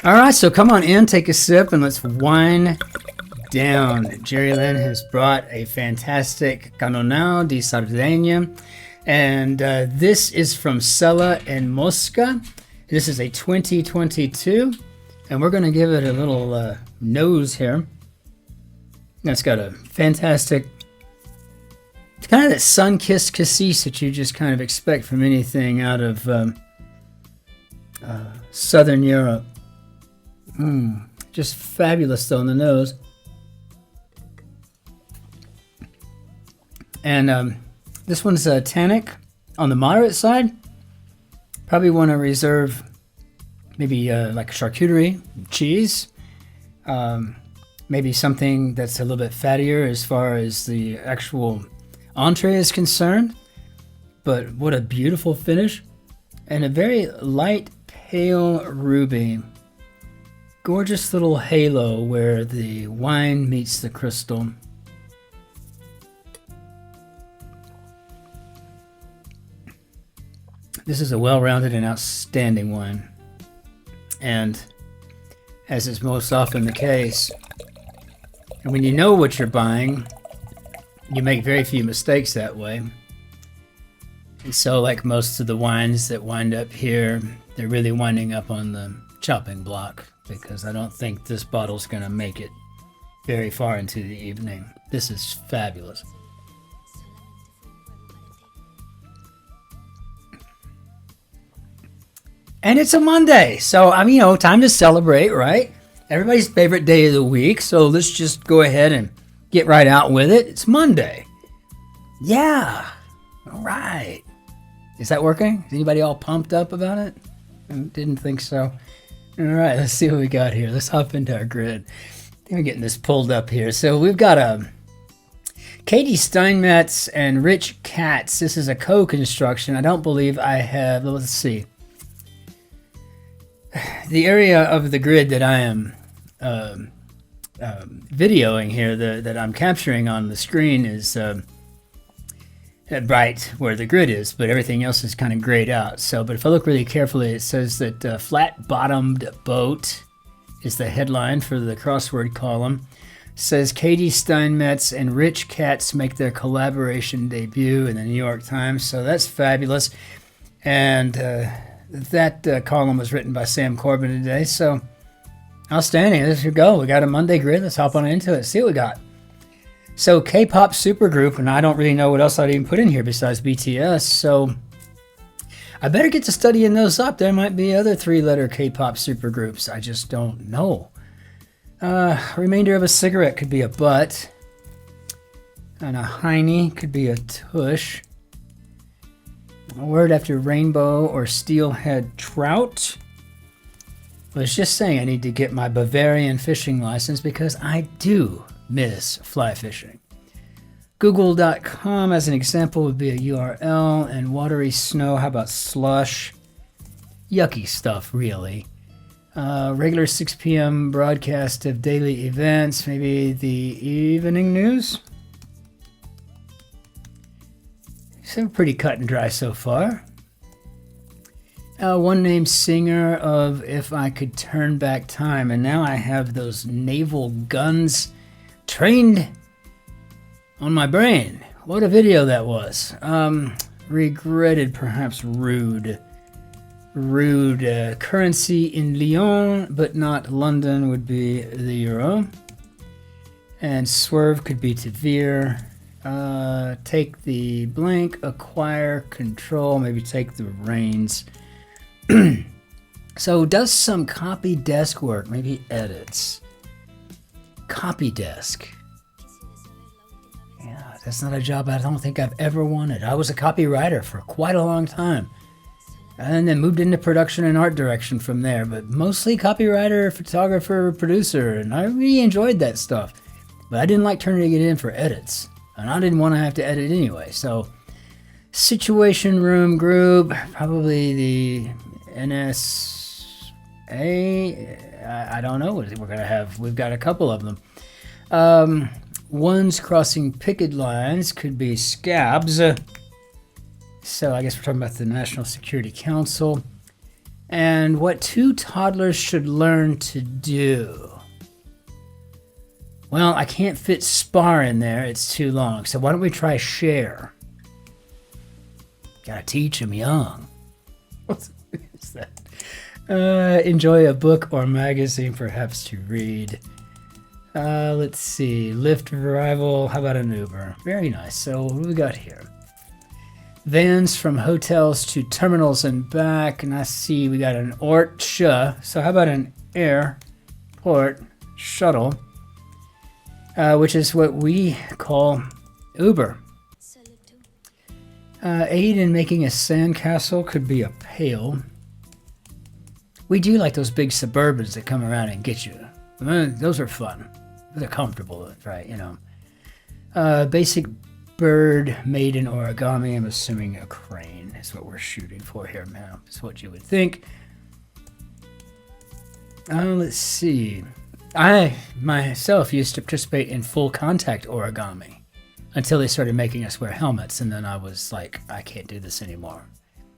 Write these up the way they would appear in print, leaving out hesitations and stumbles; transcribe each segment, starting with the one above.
All right, so come on in, take a sip, and let's wind down. Jerry Lynn has brought a fantastic Cannonau di Sardegna, and this is from Sella and Mosca. This is a 2022, and we're going to give it a little nose here. It's got a fantastic, it's kind of that sun-kissed cassis that you just kind of expect from anything out of Southern Europe. Just fabulous though on the nose. And this one's tannic on the moderate side. Probably want to reserve maybe like charcuterie, cheese. Maybe something that's a little bit fattier as far as the actual entree is concerned. But what a beautiful finish. And a very light, pale ruby. Gorgeous little halo where the wine meets the crystal. This is a well-rounded and outstanding wine. And as is most often the case, and when you know what you're buying, you make very few mistakes that way. And so like most of the wines that wind up here, they're really winding up on the chopping block, because I don't think this bottle's going to make it very far into the evening. This is fabulous. And it's a Monday, so I mean, time to celebrate, right? Everybody's favorite day of the week, so let's just go ahead and get right out with it. It's Monday. Yeah. All right. Is that working? Is anybody all pumped up about it? Didn't think so. All right, let's see what we got here. Let's hop into our grid. I think we're getting this pulled up here. So we've got Katie Steinmetz and Rich Katz. This is a co-construction. I don't believe I have, let's see. The area of the grid that I am videoing here, that I'm capturing on the screen is right where the grid is, but everything else is kind of grayed out. So, but if I look really carefully, it says that flat-bottomed boat is the headline for the crossword column. It says Katie Steinmetz and Rich Katz make their collaboration debut in the New York Times. So that's fabulous. And that column was written by Sam Corbin today. So outstanding. There you go. We got a Monday grid. Let's hop on into it. See what we got. So K-pop supergroup, and I don't really know what else I'd even put in here besides BTS, so I better get to studying those up. There might be other three-letter K-pop supergroups. I just don't know. Remainder of a cigarette could be a butt, and a hiney could be a tush. A word after rainbow or steelhead trout. I was just saying I need to get my Bavarian fishing license because I do miss fly fishing. Google.com as an example would be a URL, and watery snow, how about slush? Yucky stuff, really. Regular 6 p.m. broadcast of daily events, maybe the evening news. So pretty cut and dry so far. One named singer of If I Could Turn Back Time, and now I have those naval guns trained on my brain. What a video that was. Regretted, perhaps rude. Currency in Lyon, but not London, would be the euro. And swerve could be to veer. Take the blank, acquire, control, maybe take the reins. So does some copy desk work, maybe edits. Copy desk. Yeah, that's not a job I don't think I've ever wanted. I was a copywriter for quite a long time, and then moved into production and art direction from there, but mostly copywriter, photographer, producer, and I really enjoyed that stuff. But I didn't like turning it in for edits, and I didn't want to have to edit anyway. So situation room group, probably the NSA. I don't know what we're going to have. We've got a couple of them. Ones crossing picket lines could be scabs. So I guess we're talking about the National Security Council. And what 2 toddlers should learn to do. Well, I can't fit spar in there. It's too long. So why don't we try share? Gotta teach them young. What is that? Enjoy a book or magazine, perhaps to read. Let's see. Lyft arrival. How about an Uber? Very nice. So what do we got here? Vans from hotels to terminals and back. And I see we got an ORCHA. So how about an airport shuttle? Which is what we call Uber. Aid in making a sandcastle could be a pail. We do like those big Suburbans that come around and get you. Those are fun. They're comfortable, right? You know. Basic bird made in origami. I'm assuming a crane is what we're shooting for here, man. That's what you would think. Let's see. I myself used to participate in full contact origami until they started making us wear helmets, and then I was like, I can't do this anymore.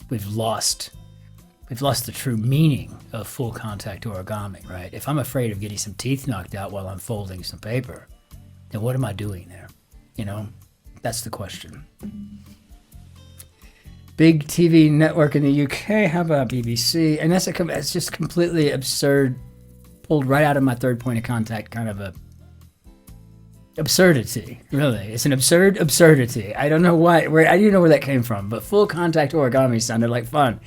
We've lost the true meaning of full contact origami, right? If I'm afraid of getting some teeth knocked out while I'm folding some paper, then what am I doing there? You know, that's the question. Big TV network in the UK. How about BBC? And it's just completely absurd. Pulled right out of my third point of contact kind of a absurdity, really. It's an absurdity. I don't know why, I didn't know where that came from, but full contact origami sounded like fun.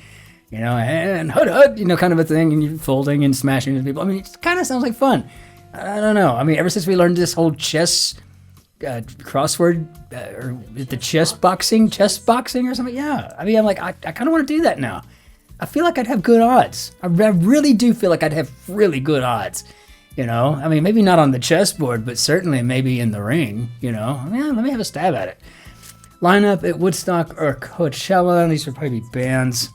You know, and hud, you know, kind of a thing, and you're folding and smashing into people. I mean, it kind of sounds like fun. I don't know. I mean, ever since we learned this whole chess crossword, or the chess boxing or something, yeah. I mean, I'm like, I kind of want to do that now. I feel like I'd have good odds. I really do feel like I'd have really good odds, you know? I mean, maybe not on the chessboard, but certainly maybe in the ring, you know? I mean, let me have a stab at it. Lineup at Woodstock or Coachella. These would probably be bands.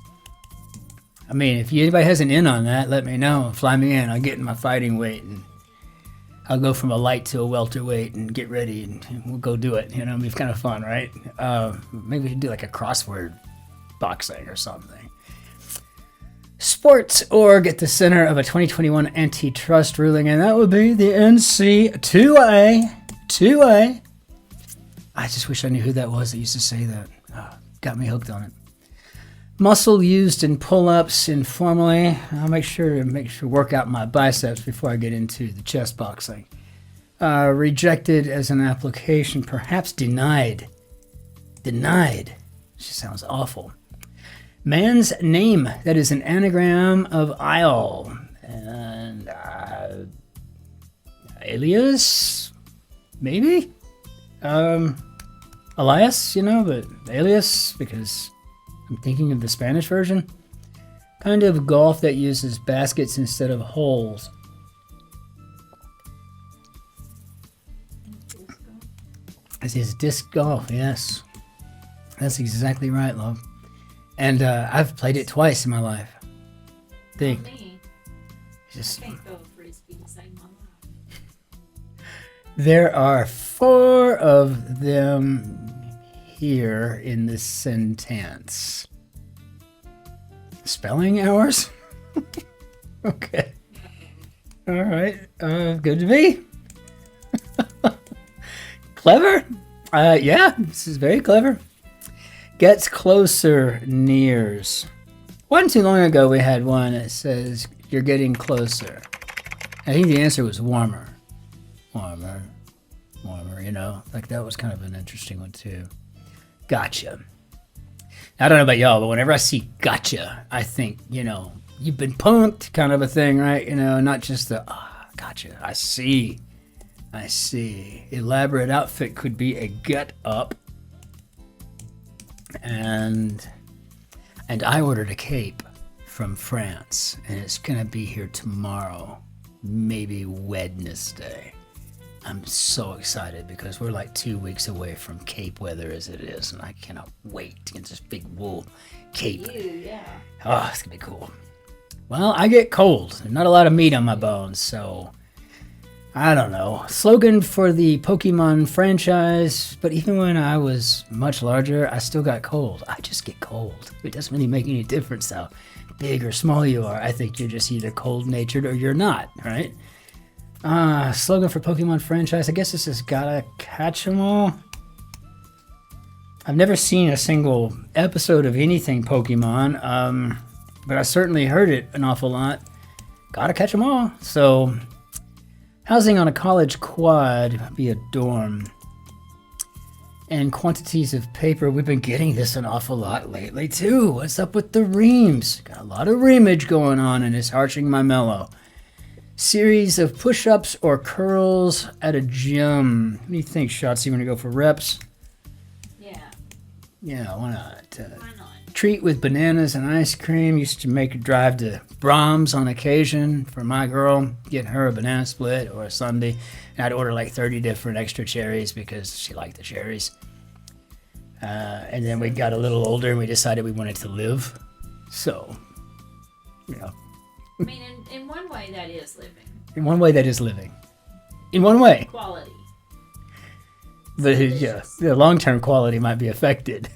I mean, if anybody has an in on that, let me know. Fly me in. I'll get in my fighting weight, and I'll go from a light to a welterweight and get ready, and we'll go do it. You know, it's kind of fun, right? Maybe we could do like a crossword boxing or something. Sports org at the center of a 2021 antitrust ruling, and that would be the NC2A. I just wish I knew who that was that used to say that. Got me hooked on it. Muscle used in pull-ups informally. I'll make sure to work out my biceps before I get into the chest boxing. Rejected as an application, perhaps denied. Denied. Just sounds awful. Man's name, that is an anagram of Isle. And alias, maybe? Elias, you know, but alias, because I'm thinking of the Spanish version. Kind of golf that uses baskets instead of holes. This is disc golf, yes. That's exactly right, love. And I've played it twice in my life. Think. Just, I can't go frisbee to save my life. There are 4 of them here in this sentence. Spelling hours? Okay. All right. Good to me. Clever? Yeah, this is very clever. Gets closer, nears. Wasn't too long ago we had one that says, you're getting closer. I think the answer was warmer. Warmer, you know? Like that was kind of an interesting one too. Gotcha. I don't know about y'all, but whenever I see gotcha, I think, you know, you've been punked kind of a thing, right? You know, not just the, gotcha, I see. Elaborate outfit could be a get up. And I ordered a cape from France, and it's gonna be here tomorrow, maybe Wednesday. I'm so excited because we're like 2 weeks away from cape weather as it is, and I cannot wait to get this big wool cape. Yeah. Oh, it's gonna be cool. Well, I get cold. There's not a lot of meat on my bones, so I don't know. Slogan for the Pokemon franchise, but even when I was much larger, I still got cold. I just get cold. It doesn't really make any difference, though. big or small you are. I think you're just either cold-natured or you're not, right? Slogan for Pokemon franchise. I guess this is gotta catch 'em all. I've never seen a single episode of anything Pokemon, but I certainly heard it an awful lot. Gotta catch 'em all. So, housing on a college quad via dorm. And quantities of paper. We've been getting this an awful lot lately, too. What's up with the reams? Got a lot of reamage going on, and it's harshing my mellow. Series of push-ups or curls at a gym. What do you think, Shotzi? You want to go for reps? Yeah, why not? Why not? Treat with bananas and ice cream. Used to make a drive to Brahms on occasion for my girl. Get her a banana split or a sundae. And I'd order like 30 different extra cherries because she liked the cherries. And then we got a little older and we decided we wanted to live. So, you know. I mean, in one way, that is living. In one way, that is living. In one way. Quality. But yeah, the long-term quality might be affected.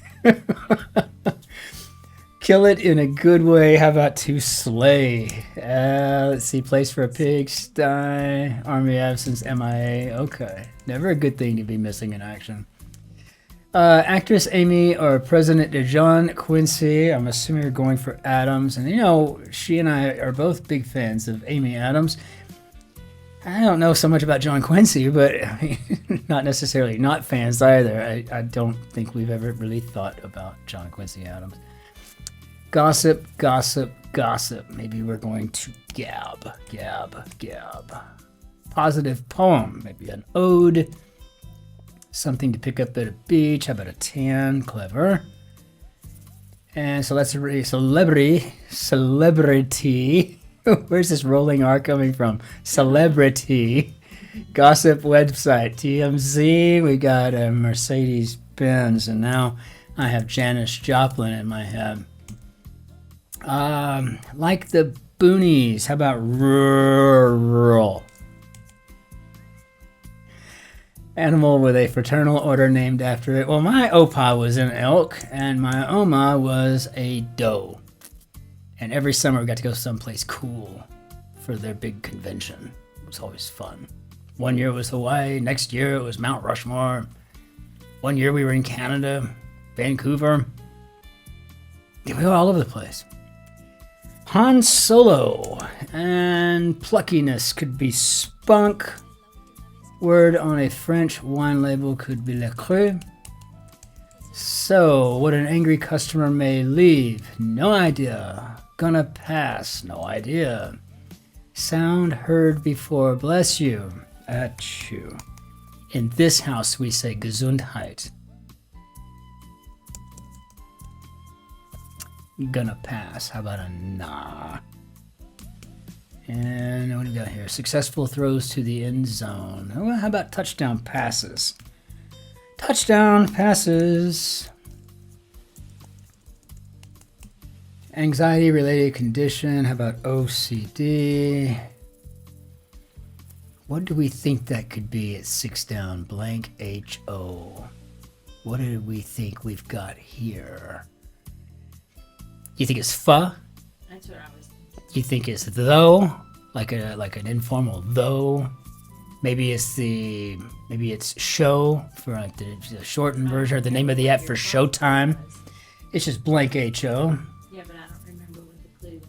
Kill it in a good way. How about to slay? Let's see. Place for a pigsty. Army absence. MIA. Okay. Never a good thing to be missing in action. Actress Amy or President John Quincy. I'm assuming you're going for Adams. And you know, she and I are both big fans of Amy Adams. I don't know so much about John Quincy, but I mean, not necessarily not fans either. I don't think we've ever really thought about John Quincy Adams. Gossip, gossip, gossip. Maybe we're going to gab. Positive poem. Maybe an ode. Something to pick up at a beach. How about a tan? Clever. And so that's a celebrity. Where's this rolling R coming from? Celebrity. Gossip website. TMZ. We got a Mercedes-Benz. And now I have Janis Joplin in my head. Like the boonies. How about rural? Animal with a fraternal order named after it. Well, my opa was an elk, and my oma was a doe. And every summer we got to go someplace cool for their big convention. It was always fun. One year it was Hawaii. Next year it was Mount Rushmore. One year we were in Canada, Vancouver. Yeah, we were all over the place. Han Solo. And pluckiness could be spunk. Word on a French wine label could be le cru. So, what an angry customer may leave. No idea. Gonna pass. No idea. Sound heard before. Bless you. Achoo. In this house we say Gesundheit. Gonna pass. How about a nah? And what do we got here? Successful throws to the end zone. Well, how about touchdown passes? Touchdown passes. Anxiety-related condition. How about OCD? What do we think that could be at 6 down? Blank HO. What do we think we've got here? You think it's pho? That's what I was thinking. You think it's though? Like an informal though? Maybe it's show for like the shortened version, or the name of the app for Showtime. It's just blank HO. Yeah, but I don't remember what the clue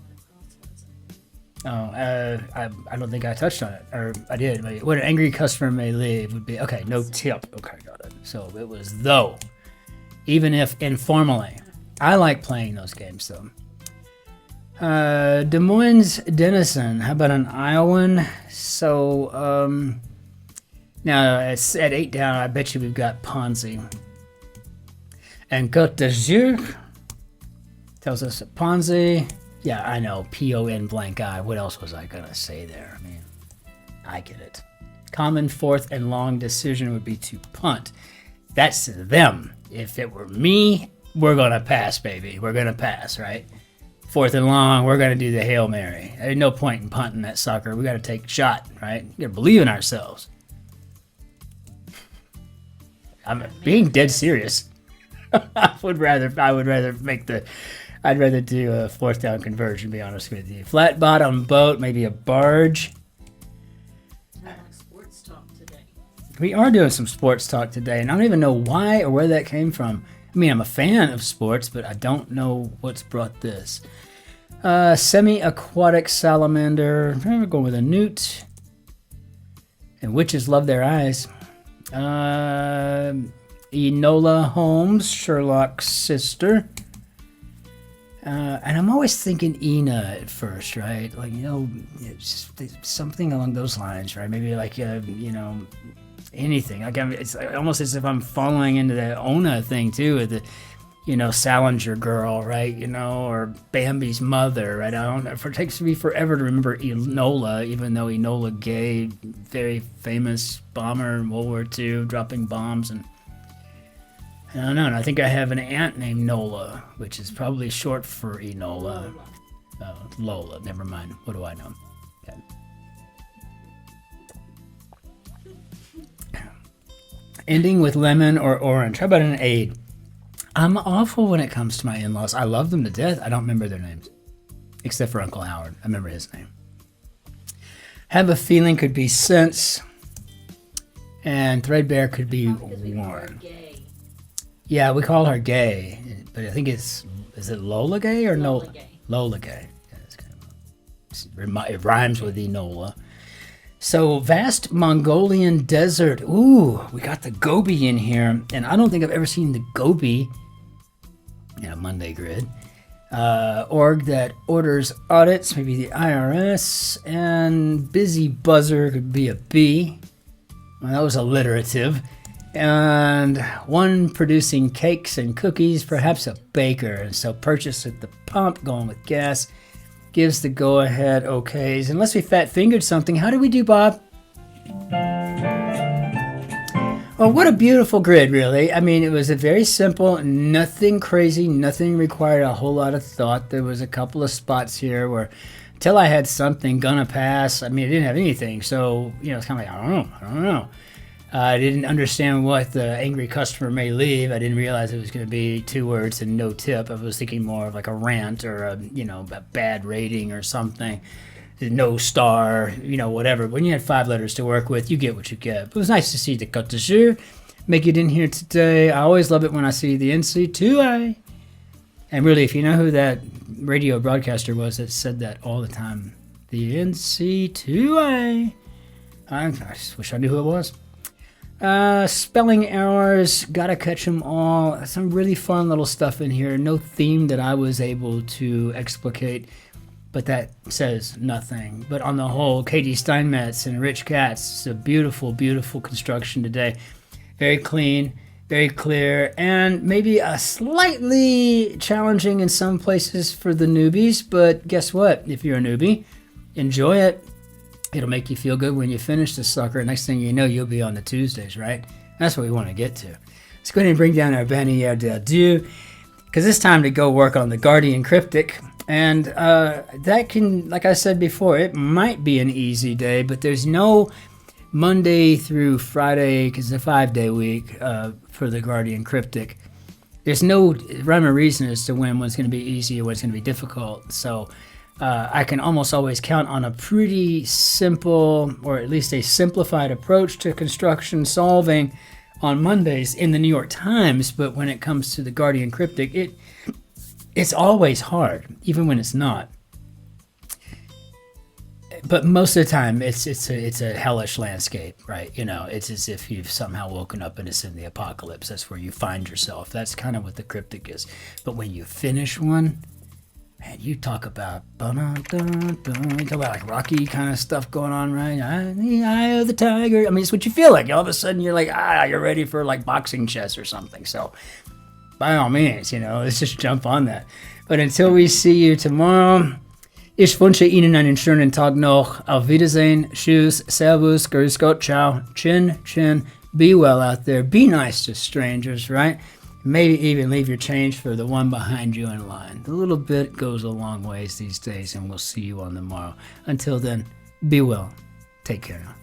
on Oh, I don't think I touched on it, or I did. But what an angry customer may leave would be okay. No tip. Okay, got it. So it was though, even if informally. I like playing those games though. Des Moines Denison. How about an Iowan? So now it's at 8 down. I bet you we've got Ponzi. And Côte d'Azur tells us Ponzi. Yeah, I know. P-O-N blank I. What else was I gonna say there? I mean, I get it. Common fourth and long decision would be to punt. That's them. If it were me, we're gonna pass, baby. We're gonna pass, right? Fourth and long, we're gonna do the Hail Mary. There's no point in punting that sucker. We gotta take a shot, right? We gotta believe in ourselves. I'm being dead serious. I would rather make the I'd rather do a fourth down conversion, to be honest with you. Flat bottom boat, maybe a barge. Sports talk today. We are doing some sports talk today, and I don't even know why or where that came from. I mean, I'm a fan of sports, but I don't know what's brought this. Semi-aquatic salamander. We're going with a newt. And witches love their eyes. Enola Holmes, Sherlock's sister. And I'm always thinking Ina at first, right? Like, it's something along those lines, right? Maybe like, anything. Like, it's almost as if I'm following into the Ona thing, too, with the, Salinger girl, right? Or Bambi's mother, right? It takes me forever to remember Enola, even though Enola Gay, very famous bomber in World War II, dropping bombs. And I don't know. And I think I have an aunt named Nola, which is probably short for Enola. Lola, never mind. What do I know? Okay. Ending with lemon or orange. How about an aid? I'm awful when it comes to my in-laws. I love them to death. I don't remember their names. Except for Uncle Howard. I remember his name. Have a feeling could be sense. And threadbare could be worn. Yeah, we call her Gay. But I think is it Lola Gay or Lola Gay. Lola Gay. Yeah, it rhymes with Enola. So, vast Mongolian desert. Ooh, we got the Gobi in here. And I don't think I've ever seen the Gobi in a Monday grid. Org that orders audits, maybe the IRS. And busy buzzer could be a B. Well, that was alliterative. And one producing cakes and cookies, perhaps a baker. And so, purchase at the pump, going with gas. Gives the go-ahead okays. Unless we fat-fingered something, how did we do, Bob? Oh, what a beautiful grid, really. I mean, it was a very simple, nothing crazy, nothing required a whole lot of thought. There was a couple of spots here where, until I had something gonna pass, I mean, I didn't have anything. So, it's kind of like, I don't know. I didn't understand what the angry customer may leave. I didn't realize it was going to be 2 words and no tip. I was thinking more of like a rant or a bad rating or something. No star, whatever. When you had 5 letters to work with, you get what you get. But it was nice to see the Côte d'Azur make it in here today. I always love it when I see the NC2A. And really, if you know who that radio broadcaster was that said that all the time, the NC2A. I just wish I knew who it was. Spelling errors, gotta catch them all. Some really fun little stuff in here. No theme that I was able to explicate, but that says nothing. But on the whole, Katie Steinmetz and Rich Katz, it's a beautiful, beautiful construction today. Very clean, very clear, and maybe a slightly challenging in some places for the newbies, but guess what? If you're a newbie, enjoy it. It'll make you feel good when you finish the sucker. Next thing you know, you'll be on the Tuesdays, right? That's what we want to get to. Let's go ahead and bring down our Bannière del Dieu, because it's time to go work on the Guardian Cryptic. And that can, like I said before, it might be an easy day, but there's no Monday through Friday, because it's a 5-day week for the Guardian Cryptic. There's no rhyme or reason as to when one's going to be easy or when's going to be difficult. So I can almost always count on a pretty simple, or at least a simplified approach to construction solving on Mondays in the New York Times. But when it comes to the Guardian Cryptic, it's always hard, even when it's not. But most of the time, it's a hellish landscape, right? It's as if you've somehow woken up and it's in the apocalypse. That's where you find yourself. That's kind of what the cryptic is. But when you finish one, man, you talk about like Rocky kind of stuff going on, right? The eye of the tiger. I mean, it's what you feel like. All of a sudden, you're like, you're ready for like boxing chess or something. So, by all means, let's just jump on that. But until we see you tomorrow, ich wünsche Ihnen einen schönen Tag noch. Auf Wiedersehen. Tschüss. Servus. Grüß Gott. Ciao. Cin-Cin. Be well out there. Be nice to strangers, right? Maybe even leave your change for the one behind you in line. A little bit goes a long ways these days, and we'll see you on the morrow. Until then, be well. Take care now.